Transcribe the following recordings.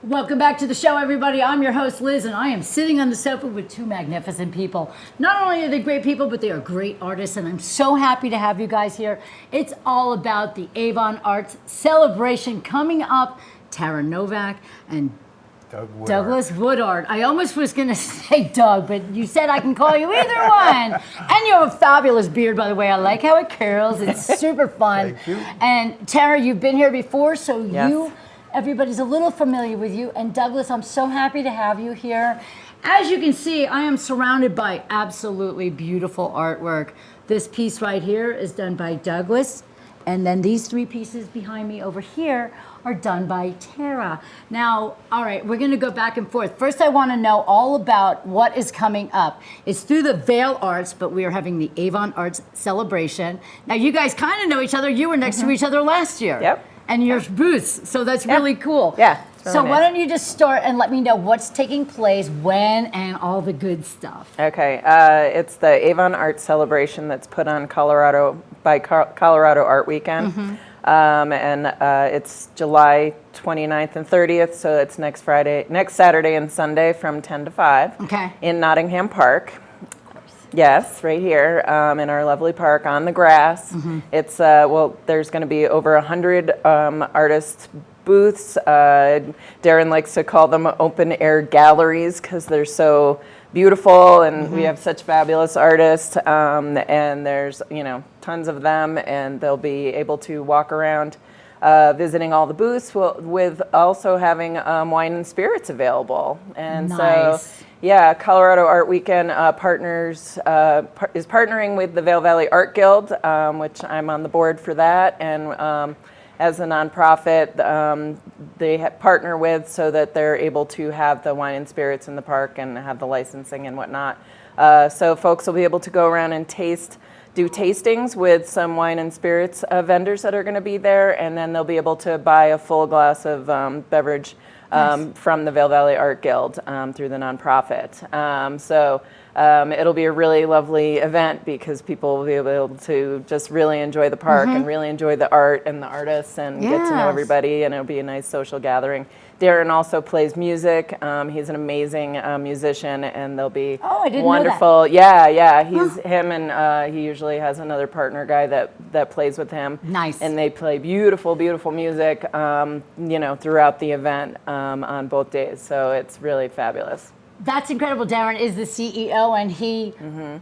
Welcome back to the show, everybody. I'm your host, Liz, and I am sitting on the sofa with two magnificent people. Not only are they great people, but they are great artists, and I'm so happy to have you guys here. It's all about the Avon Arts celebration coming up. Tara Novak and Douglas Wodark. I almost was going to say Doug, but you said I can call you either one. And you have a fabulous beard, by the way. I like how it curls. It's super fun. Thank you. And Tara, you've been here before, so Yes. everybody's a little familiar with you. And Douglas, I'm so happy to have you here. As you can see, I am surrounded by absolutely beautiful artwork. This piece right here is done by Douglas. And then these three pieces behind me over here are done by Tara. Now, all right, we're gonna go back and forth. First, I wanna know all about what is coming up. It's through the Vail Arts, but we are having the Avon Arts celebration. Now, you guys kind of know each other. You were next to each other last year. Yep. And your booths, so that's really cool. Yeah, it's So really why nice. don't you just start and let me know what's taking place, when, and all the good stuff. Okay, it's the Avon Art Celebration that's put on Colorado Art Weekend. And it's July 29th and 30th, so it's next Saturday and Sunday from 10 to 5 Okay. in Nottingham Park. Yes, right here in our lovely park on the grass. It's, there's going to be over 100 artist booths. Darren likes to call them open air galleries because they're so beautiful and we have such fabulous artists. And there's, tons of them, and they'll be able to walk around visiting all the booths with also having wine and spirits available. And Nice. so, yeah, Colorado Art Weekend is partnering with the Vail Valley Art Guild, which I'm on the board for that, and as a nonprofit, they partner with so that they're able to have the wine and spirits in the park and have the licensing and whatnot. So folks will be able to go around and do tastings with some wine and spirits vendors that are going to be there, and then they'll be able to buy a full glass of beverage from the Vail Valley Art Guild through the nonprofit. It'll be a really lovely event because people will be able to just really enjoy the park and really enjoy the art and the artists and get to know Yes. everybody, and it'll be a nice social gathering. Darren also plays music. He's an amazing musician, and they'll be Oh, I didn't know that. wonderful. Yeah. He's him, and he usually has another partner guy that plays with him. Nice. And they play beautiful music, throughout the event on both days. So it's really fabulous. That's incredible. Darren is the CEO, and he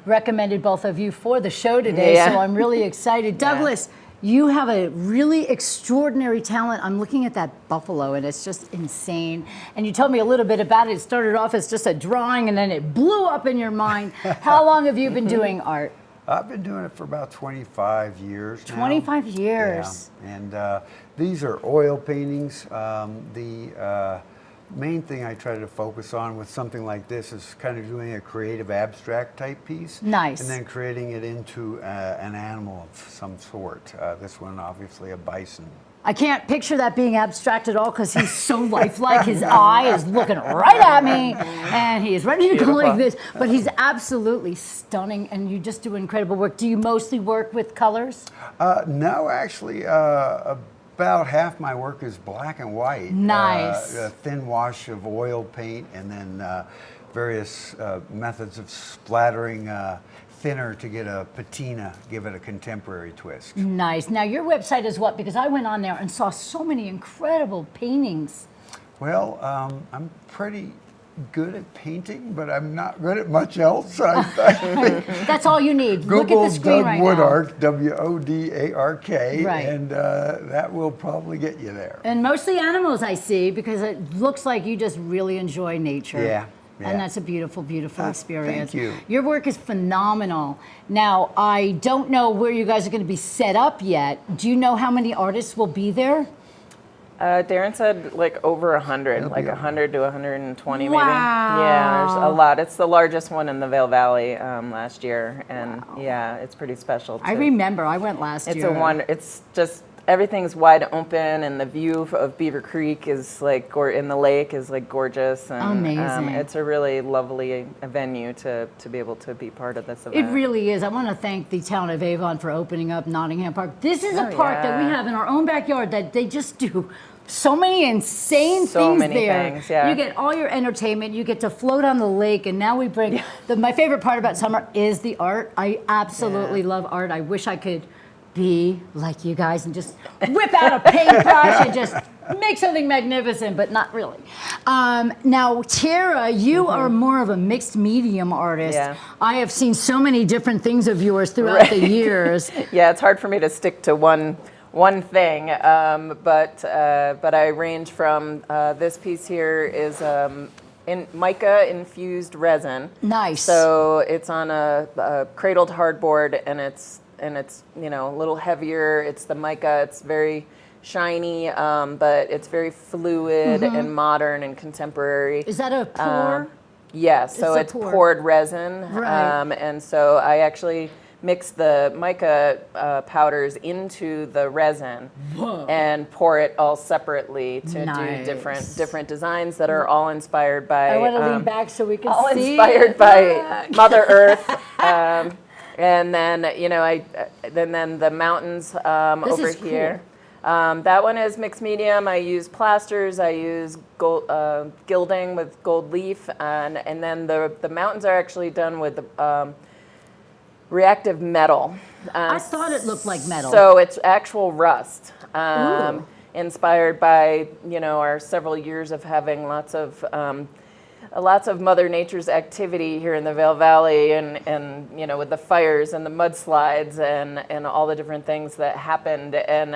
recommended both of you for the show today, Yeah. so I'm really excited. Douglas, you have a really extraordinary talent. I'm looking at that buffalo, and it's just insane. And you told me a little bit about it. It started off as just a drawing, and then it blew up in your mind. How long have you been doing art? I've been doing it for about 25 years now. 25 years. Yeah. And these are oil paintings. The main thing I try to focus on with something like this is kind of doing a creative abstract type piece. Nice. And then creating it into an animal of some sort. This one, obviously, a bison. I can't picture that being abstract at all because he's so lifelike. His eye is looking right at me, and he is ready to go like this. But he's absolutely stunning, and you just do incredible work. Do you mostly work with colors? No, actually, about half my work is black and white. Nice. A thin wash of oil paint, and then various methods of splattering thinner to get a patina, give it a contemporary twist. Nice. Now, your website is what? Because I went on there and saw so many incredible paintings. Well, I'm pretty good at painting, but I'm not good at much else. I think. That's all you need. Look at Google the screen Doug right Wodark, Wodark, Right. and that will probably get you there. now. And mostly animals I see because it looks like you just really enjoy nature. Yeah. And that's a beautiful, beautiful experience. Thank you. Your work is phenomenal. Now, I don't know where you guys are going to be set up yet. Do you know how many artists will be there? Darren said like over 100, It'll like be 100 to 120 Wow. maybe. Yeah, there's a lot. It's the largest one in the Vail Valley last year, and yeah, it's pretty special. I remember. I went last It's year. a wonder. It's just everything's wide open, and the view of Beaver Creek is like in the lake is like gorgeous, and Amazing. it's a really lovely venue to be able to be part of this It event. really is. I want to thank the town of Avon for opening up Nottingham Park. This is a park that we yeah. have in our own backyard that they just do so many insane So things many there. things, yeah. You get all your entertainment. You get to float on the lake, and now we bring. My favorite part about summer is the art. I absolutely love art. I wish I could be like you guys and just whip out a paintbrush and just make something magnificent, but not really. Now, Tara, you are more of a mixed medium artist. Yeah. I have seen so many different things of yours throughout the years. Yeah, it's hard for me to stick to one thing, but I range from this piece here is in mica infused resin. Nice. So it's on a cradled hardboard, and it's a little heavier. It's the mica. It's very shiny, but it's very fluid and modern and contemporary. Is that a pour? Yeah, so it's poured resin. Right. And so I actually mix the mica powders into the resin and pour it all separately to do different designs that are all inspired by. I want to lean back so we can all see. inspired by Mother Earth. And then then the mountains over is cool. here. That one is mixed medium. I use plasters. I use gold, gilding with gold leaf, and then the mountains are actually done with reactive metal. I thought it looked like metal. So it's actual rust, Ooh. inspired by our several years of having lots of Mother Nature's activity here in the Vail Valley, and with the fires and the mudslides and all the different things that happened, and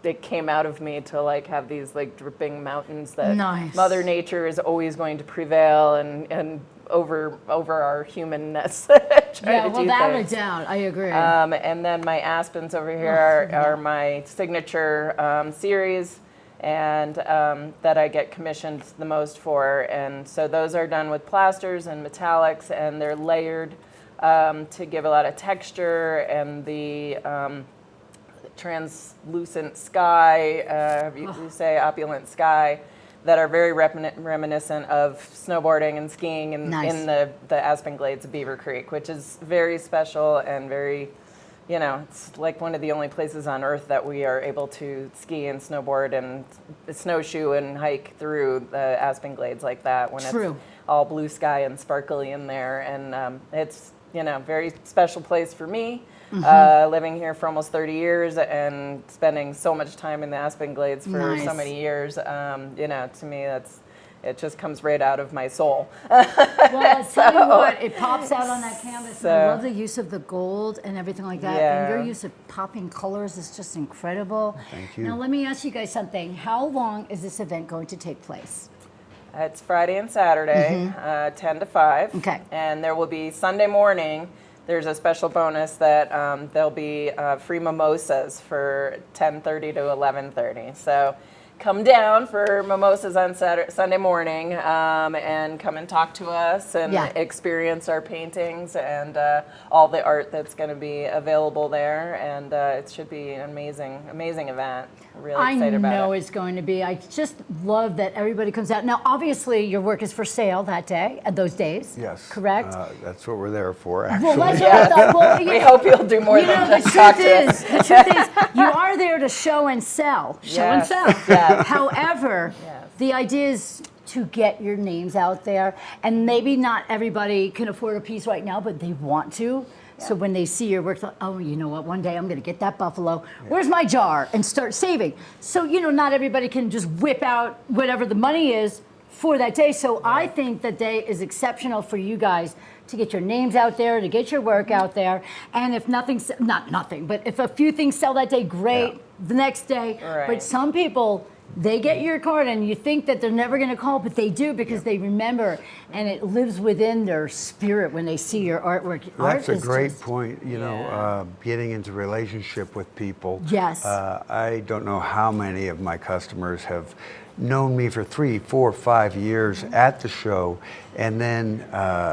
it came out of me to have these dripping mountains that Nice. Mother Nature is always going to prevail and over our humanness. Yeah, without a doubt, I agree. And then my aspens over here are my signature series, and that I get commissioned the most for. And so those are done with plasters and metallics, and they're layered to give a lot of texture, and the translucent sky, you say opulent sky, that are very reminiscent of snowboarding and skiing in the Aspen Glades of Beaver Creek, which is very special and very, it's like one of the only places on earth that we are able to ski and snowboard and snowshoe and hike through the Aspen Glades like that when it's all blue sky and sparkly in there. And it's, very special place for me. Living here for almost 30 years and spending so much time in the Aspen Glades for so many years, to me it just comes right out of my soul. Well, I'll tell you what, it pops out on that canvas. And I love the use of the gold and everything like that. Yeah. And your use of popping colors is just incredible. Thank you. Now, let me ask you guys something. How long is this event going to take place? It's Friday and Saturday, 10 to 5. Okay. And there will be Sunday morning. There's a special bonus that there'll be free mimosas for 10:30 to 11:30. So come down for mimosas on Sunday morning and come and talk to us and experience our paintings and all the art that's going to be available there. And it should be an amazing event. Really excited about it. I know it's going to be. I just love that everybody comes out. Now, obviously, your work is for sale that day, those days. Yes. Correct? That's what we're there for, actually. Well, that's what I thought. Well, We hope you'll do more than just talk to us. The truth is, you are there to show and sell. Show and sell. Yes. However, the idea is to get your names out there, and maybe not everybody can afford a piece right now, but they want to. So when they see your work, oh, you know what, one day I'm going to get that buffalo. Where's my jar? And start saving. So, not everybody can just whip out whatever the money is for that day. So I think that day is exceptional for you guys to get your names out there, to get your work out there. And if but if a few things sell that day, great. The next day. Right. But some people, they get your card and you think that they're never going to call, but they do because they remember, and it lives within their spirit when they see your artwork. That's a great point, getting into relationship with people. Yes. I don't know how many of my customers have known me for 3, 4, 5 years at the show, and then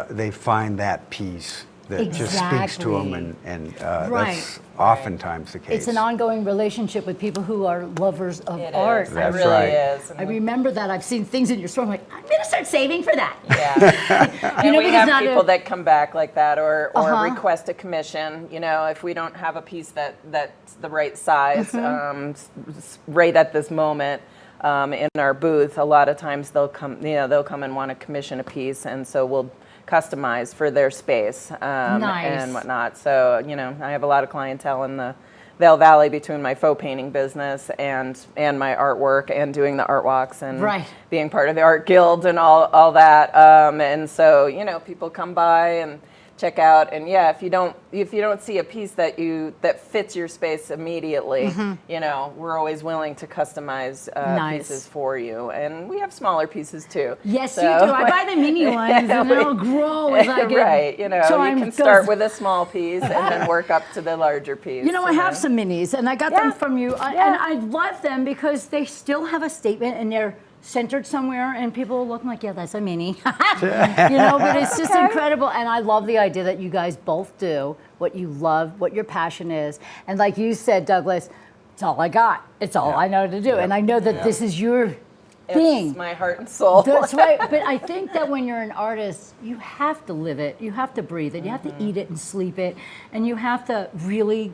they find that piece that just speaks to them, and Right. that's oftentimes the case. It's an ongoing relationship with people who are lovers of It art. is. It That's really right. is. I remember that. I've seen things in your store. I'm like, I'm going to start saving for that. Yeah. You And know, we because have not people that come back like that, or request a commission. You know, if we don't have a piece that's the right size, right at this moment in our booth, a lot of times they'll come and want to commission a piece, and so we'll customize for their space Nice. and whatnot. So I have a lot of clientele in the Vail Valley between my faux painting business and my artwork and doing the art walks and Right. being part of the art guild and all that. And so people come by and check out, and if you don't see a piece that fits your space immediately, we're always willing to customize Nice. pieces for you, and we have smaller pieces too. Yes, So- you do. I buy the mini ones, and they'll grow as I get. Right, So you I'm can start with a small piece and then work up to the larger piece. I have some minis, and I got them Yeah. from you, and I love them because they still have a statement, and they're centered somewhere, and people look like, yeah, that's a mini. But it's just incredible, and I love the idea that you guys both do what you love, what your passion is, and like you said, Douglas, it's all I got. It's all I know to do, and I know that this is your thing. It's my heart and soul. That's right. But I think that when you're an artist, you have to live it. You have to breathe it. You have to eat it and sleep it. And you have to really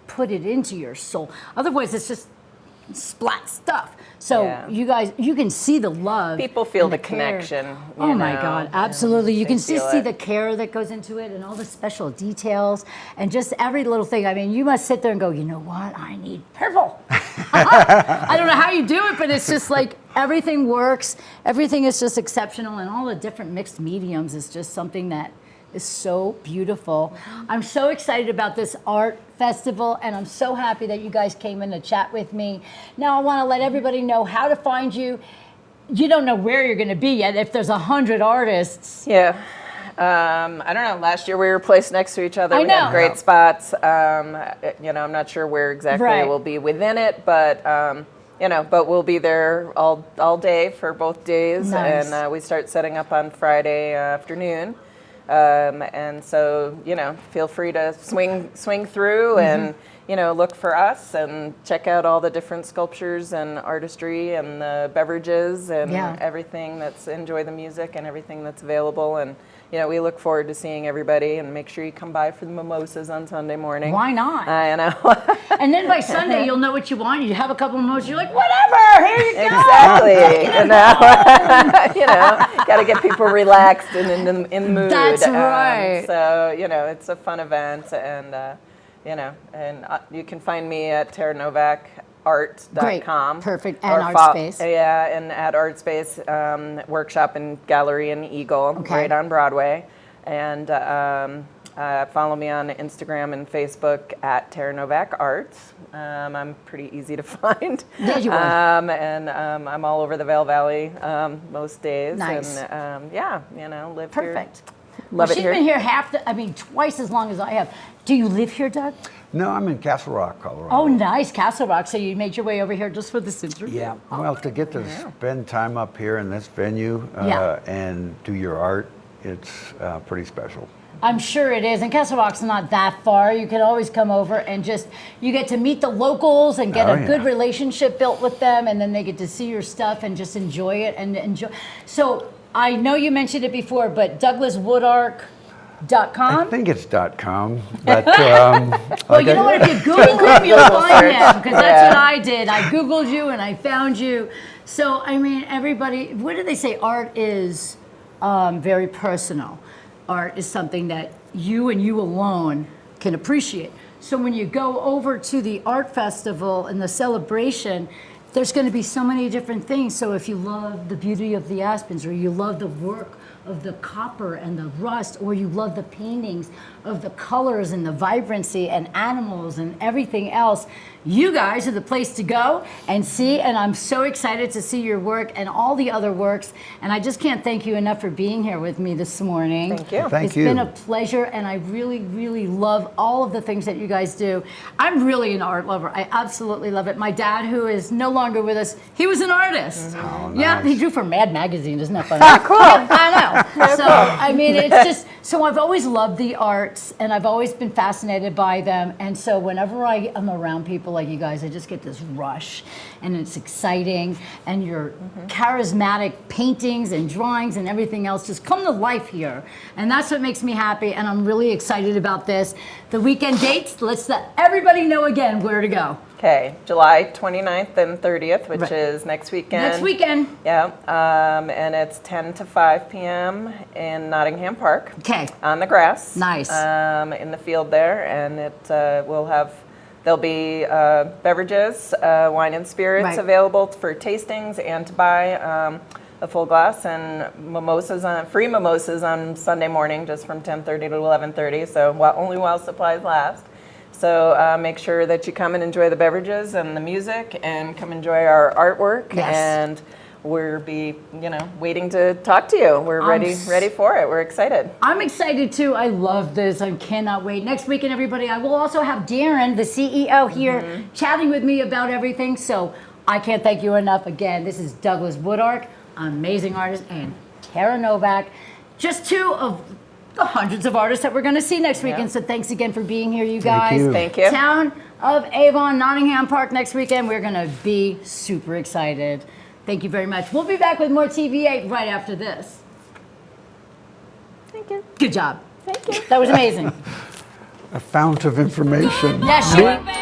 put it into your soul. Otherwise, it's just splat stuff. So Yeah. you guys, you can see the love. People feel and the care. connection. Oh my God, absolutely. You they can feel see it. the care that goes into it and all the special details and just every little thing. I mean, you must sit there and go, you know what? I need purple. I don't know how you do it, but it's just like everything works. Everything is just exceptional, and all the different mixed mediums is just something that is so beautiful. I'm so excited about this art festival, and I'm so happy that you guys came in to chat with me. Now I want to let everybody know how to find you. You don't know where you're going to be yet. If there's 100 artists, Yeah. I don't know. Last year we were placed next to each other. I We had know. great spots. I'm not sure where exactly Right. we'll be within it, but but we'll be there all day for both days, Nice. and we start setting up on Friday afternoon. And so feel free to swing through and look for us and check out all the different sculptures and artistry and the beverages and everything enjoy the music and everything that's available. And we look forward to seeing everybody, and make sure you come by for the mimosas on Sunday morning. why not? I know. And then by Sunday, you'll know what you want. You have a couple of mimosas, you're like, whatever, here you go. Exactly. Got to get people relaxed and in the mood. That's right. So it's a fun event, and you can find me at TerraNovacArt.com. Great. Perfect. Or And Artspace. Yeah, and at Artspace Workshop and Gallery in Eagle, Okay. right on Broadway. And follow me on Instagram and Facebook at TerraNovacArt. I'm pretty easy to find. Yeah, you are. And I'm all over the Vail Valley most days. Nice. And live here. Perfect. Love it She's here. been here twice as long as I have. Do you live here, Doug? No, I'm in Castle Rock, Colorado. Oh, nice, Castle Rock. So you made your way over here just for this interview? Yeah. Well, to get to spend time up here in this venue and do your art, it's pretty special. I'm sure it is. And Castle Rock's not that far. You can always come over and you get to meet the locals and get Oh, a yeah. good relationship built with them, and then they get to see your stuff and just enjoy it and enjoy. So I know you mentioned it before, but DouglasWodark.com. I think it's .com, but Well, you know what? If you Google him, you'll find him, because that's what I did. I Googled you and I found you. So, I mean, everybody, what do they say? Art is very personal. Art is something that you and you alone can appreciate. So when you go over to the art festival and the celebration, there's going to be so many different things. So if you love the beauty of the aspens, or you love the work of the copper and the rust, or you love the paintings of the colors and the vibrancy and animals and everything else, you guys are the place to go and see. And I'm so excited to see your work and all the other works. And I just can't thank you enough for being here with me this morning. Thank you. Thank It's you. been a pleasure, and I really, really love all of the things that you guys do. I'm really an art lover. I absolutely love it. My dad, who is no longer with us, he was an artist. Oh, Yeah, nice. he drew for Mad Magazine. Isn't that funny? Cool. I know. So, I mean, it's just So I've always loved the arts and I've always been fascinated by them. And so whenever I am around people like you guys, I just get this rush and it's exciting and your charismatic paintings and drawings and everything else just come to life here. And that's what makes me happy. And I'm really excited about this. The weekend dates, let's let everybody know again where to go. Okay, July 29th and 30th, which is next weekend. Next weekend. Yeah, and it's 10 to 5 p.m. in Nottingham Park. Okay. On the grass. Nice. In the field there, and there'll be beverages, wine and spirits available for tastings and to buy a full glass, and free mimosas on Sunday morning, just from 10:30 to 11:30. So only while supplies last. So make sure that you come and enjoy the beverages and the music, and come enjoy our artwork. Yes. And we'll be, waiting to talk to you. We're ready for it. We're excited. I'm excited too. I love this. I cannot wait. Next weekend, everybody, I will also have Darren, the CEO here, chatting with me about everything. So I can't thank you enough. Again, this is Douglas Wodark, amazing artist, and Tara Novak, just two of the hundreds of artists that we're going to see next weekend. So thanks again for being here, you guys. Thank you. Town of Avon, Nottingham Park next weekend. We're going to be super excited. Thank you very much. We'll be back with more TVA right after this. Thank you. Good job. Thank you. That was amazing. A fount of information. Yes, you.